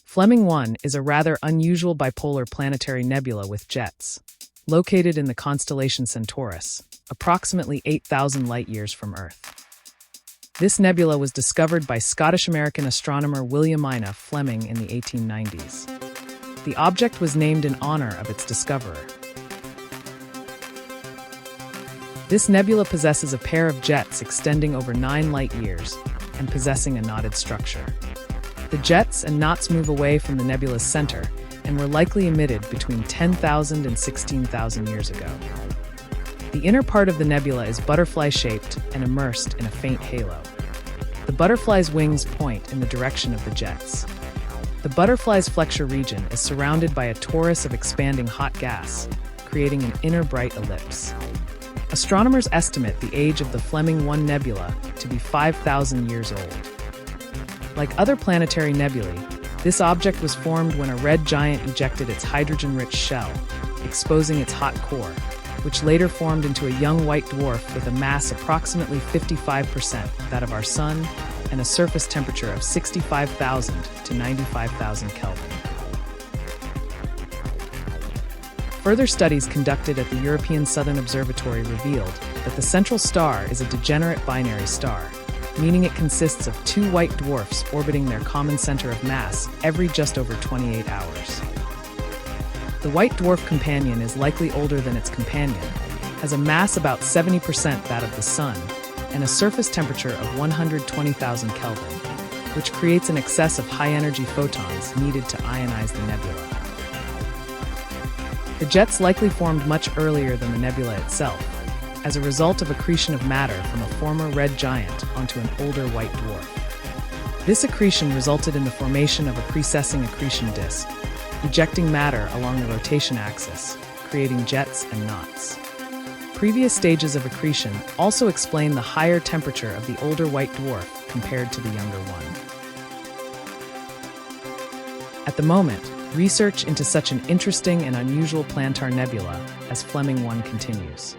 Fleming 1 is a rather unusual bipolar planetary nebula with jets, located in the constellation Centaurus, approximately 8,000 light-years from Earth. This nebula was discovered by Scottish-American astronomer Williamina Fleming in the 1890s. The object was named in honor of its discoverer. This nebula possesses a pair of jets extending over 9 light-years and possessing a knotted structure. The jets and knots move away from the nebula's center and were likely emitted between 10,000 and 16,000 years ago. The inner part of the nebula is butterfly-shaped and immersed in a faint halo. The butterfly's wings point in the direction of the jets. The butterfly's flexure region is surrounded by a torus of expanding hot gas, creating an inner bright ellipse. Astronomers estimate the age of the Fleming 1 nebula to be 5,000 years old. Like other planetary nebulae, this object was formed when a red giant ejected its hydrogen-rich shell, exposing its hot core, which later formed into a young white dwarf with a mass approximately 55% that of our Sun and a surface temperature of 65,000 to 95,000 Kelvin. Further studies conducted at the European Southern Observatory revealed that the central star is a degenerate binary star, meaning it consists of 2 white dwarfs orbiting their common center of mass every just over 28 hours. The white dwarf companion is likely older than its companion, has a mass about 70% that of the Sun, and a surface temperature of 120,000 Kelvin, which creates an excess of high-energy photons needed to ionize the nebula. The jets likely formed much earlier than the nebula itself, as a result of accretion of matter from a former red giant onto an older white dwarf. This accretion resulted in the formation of a precessing accretion disk, ejecting matter along the rotation axis, creating jets and knots. Previous stages of accretion also explain the higher temperature of the older white dwarf compared to the younger one. At the moment, research into such an interesting and unusual planetary nebula as Fleming 1 continues.